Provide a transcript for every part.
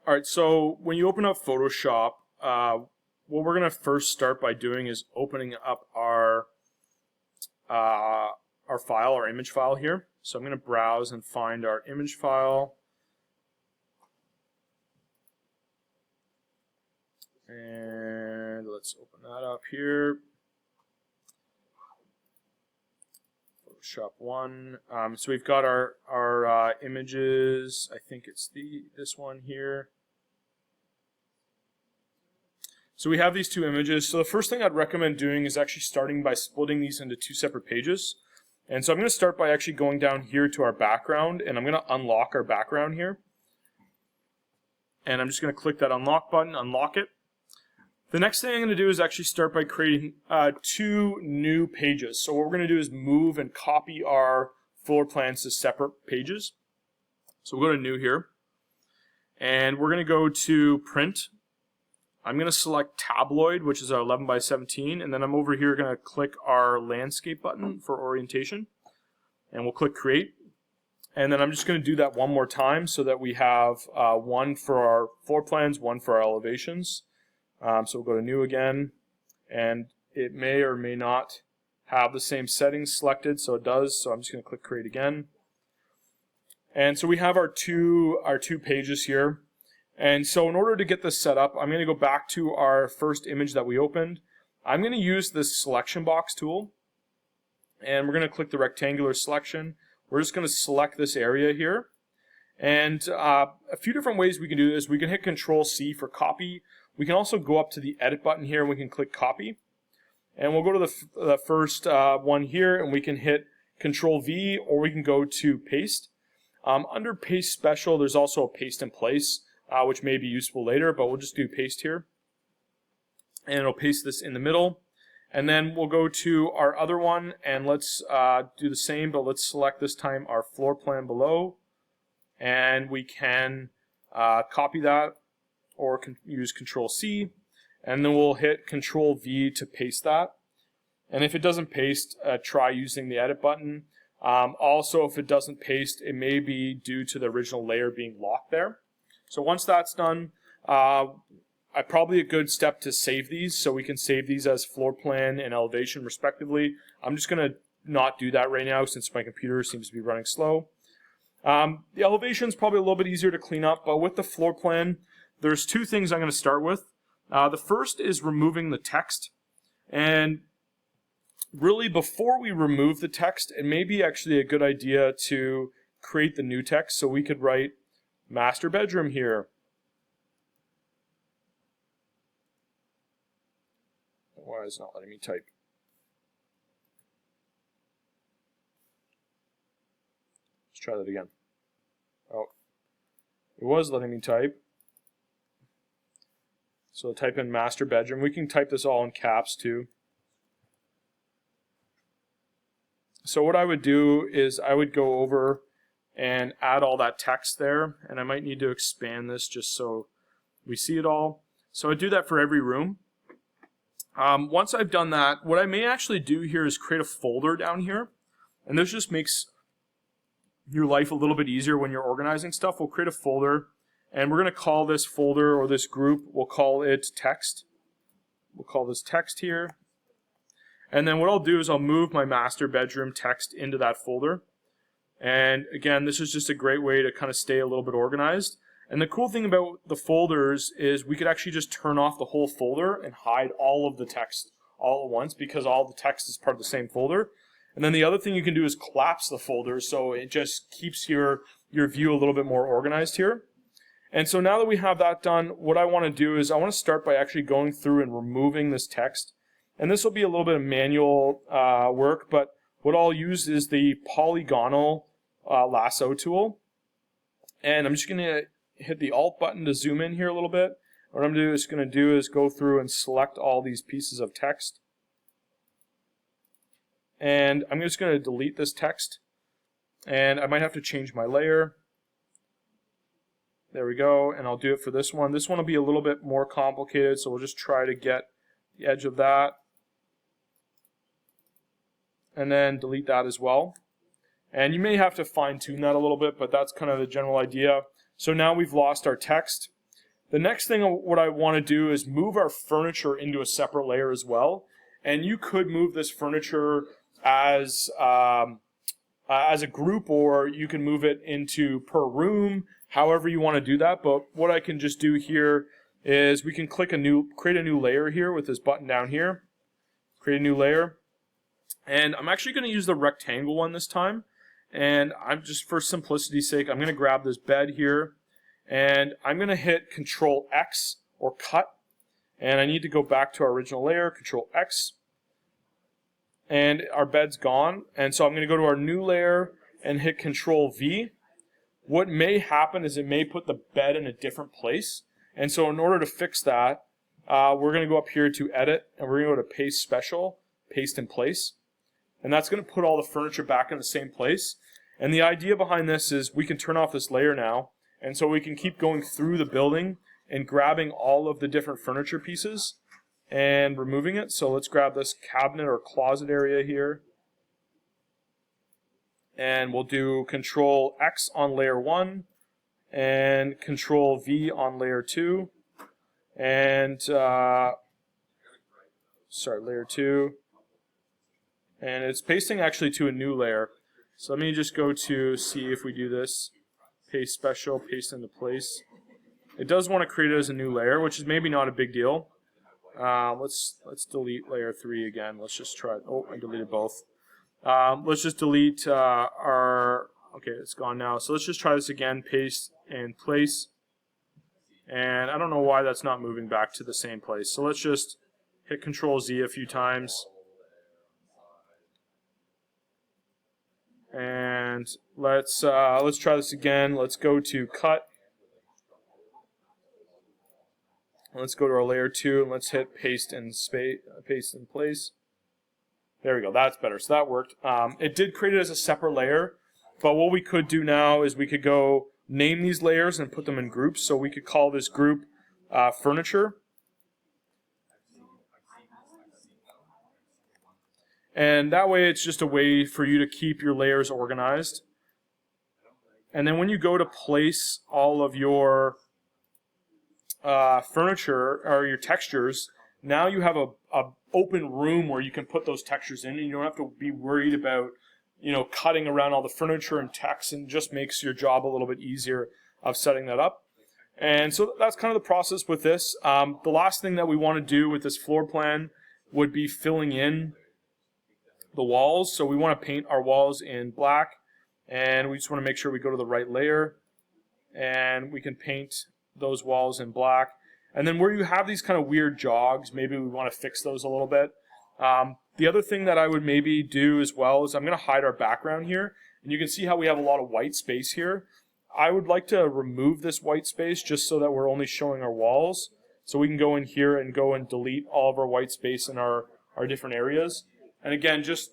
All right, so when you open up Photoshop, what we're going to first start by doing is opening up our file, our image file here. So I'm going to browse and find our image file. And let's open that up here. Photoshop 1. So we've got our images. I think it's this one here. So we have these two images. So the first thing I'd recommend doing is actually starting by splitting these into two separate pages. And so I'm going to start by actually going down here to our background, and I'm going to unlock our background here. And I'm just going to click that unlock button, unlock it. The next thing I'm going to do is actually start by creating two new pages. So what we're going to do is move and copy our floor plans to separate pages. So we'll go to new here. And we're going to go to print. I'm going to select tabloid, which is our 11 by 17, and then I'm over here going to click our landscape button for orientation, and we'll click create. And then I'm just going to do that one more time so that we have one for our floor plans, one for our elevations. So we'll go to new again, and it may or may not have the same settings selected, so it does. So I'm just going to click create again. And so we have our two pages here. And so in order to get this set up, I'm going to go back to our first image that we opened. I'm going to use this selection box tool, and we're going to click the rectangular selection. We're just going to select this area here. And a few different ways we can do this. We can hit Control-C for copy. We can also go up to the edit button here, and we can click copy. And we'll go to the first one here, and we can hit Control-V, or we can go to paste. Under paste special, there's also a paste in place, which may be useful later, but we'll just do paste here. And it'll paste this in the middle. And then we'll go to our other one, and let's do the same, but let's select this time our floor plan below. And we can copy that, or use Control-C. And then we'll hit Control-V to paste that. And if it doesn't paste, try using the edit button. Also, if it doesn't paste, it may be due to the original layer being locked there. So once that's done, probably a good step to save these, so we can save these as floor plan and elevation respectively. I'm just going to not do that right now since my computer seems to be running slow. The elevation is probably a little bit easier to clean up, but with the floor plan, there's two things I'm going to start with. The first is removing the text. And really, before we remove the text, it may be actually a good idea to create the new text. So we could write master bedroom here. Why is it not letting me type? Let's try that again. Oh, it was letting me type. So I'll type in master bedroom. We can type this all in caps too. So what I would do is I would go over and add all that text there, and I might need to expand this just so we see it all. So I do that for every room. Once I've done that, what I may actually do here is create a folder down here, and this just makes your life a little bit easier when you're organizing stuff. We'll create a folder, and we're going to call this folder or this group, we'll call it text. We'll call this text here. And then what I'll do is I'll move my master bedroom text into that folder. And again, this is just a great way to kind of stay a little bit organized. And the cool thing about the folders is we could actually just turn off the whole folder and hide all of the text all at once, because all the text is part of the same folder. And then the other thing you can do is collapse the folder, so it just keeps your view a little bit more organized here. And so now that we have that done, what I want to do is I want to start by actually going through and removing this text. And this will be a little bit of manual work, but what I'll use is the polygonal lasso tool. And I'm just going to hit the Alt button to zoom in here a little bit. What I'm going to do is go through and select all these pieces of text. And I'm just going to delete this text. And I might have to change my layer. There we go. And I'll do it for this one. This one will be a little bit more complicated, so we'll just try to get the edge of that. And then delete that as well. And you may have to fine-tune that a little bit, but that's kind of the general idea. So now we've lost our text. The next thing what I want to do is move our furniture into a separate layer as well. And you could move this furniture as a group, or you can move it into per room, however you want to do that. But what I can just do here is we can create a new layer here with this button down here. Create a new layer. And I'm actually going to use the rectangle one this time. And I'm just, for simplicity's sake, I'm going to grab this bed here. And I'm going to hit Control X or cut. And I need to go back to our original layer, Control X. And our bed's gone. And so I'm going to go to our new layer and hit Control V. What may happen is it may put the bed in a different place. And so in order to fix that, we're going to go up here to Edit, and we're going to go to Paste Special, Paste in Place. And that's going to put all the furniture back in the same place. And the idea behind this is we can turn off this layer now. And so we can keep going through the building and grabbing all of the different furniture pieces and removing it. So let's grab this cabinet or closet area here. And we'll do Control X on layer 1 and Control V on layer 2. And, layer 2. And it's pasting actually to a new layer. So let me just go to see if we do this. Paste Special, Paste into Place. It does want to create it as a new layer, which is maybe not a big deal. Let's delete layer 3 again. Let's just try. Oh, I deleted both. Let's just delete our. Okay, it's gone now. So let's just try this again. Paste and Place. And I don't know why that's not moving back to the same place. So let's just hit Control Z a few times. And let's try this again. Let's go to Cut. Let's go to our layer 2 and let's hit Paste in Place. There we go. That's better. So that worked. It did create it as a separate layer, but what we could do now is we could go name these layers and put them in groups. So we could call this group Furniture. And that way it's just a way for you to keep your layers organized. And then when you go to place all of your furniture or your textures, now you have a open room where you can put those textures in, and you don't have to be worried about, cutting around all the furniture and text, and just makes your job a little bit easier of setting that up. And so that's kind of the process with this. The last thing that we want to do with this floor plan would be filling in the walls. So we want to paint our walls in black, and we just want to make sure we go to the right layer, and we can paint those walls in black. And then where you have these kind of weird jogs, maybe we want to fix those a little bit. The other thing that I would maybe do as well is I'm going to hide our background here, and you can see how we have a lot of white space here. I would like to remove this white space just so that we're only showing our walls. So we can go in here and go and delete all of our white space in our different areas. And again, just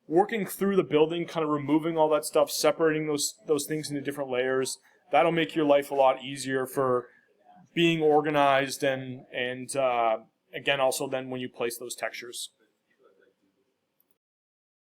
working through the building, kind of removing all that stuff, separating those things into different layers. That'll make your life a lot easier for being organized and again, also then when you place those textures.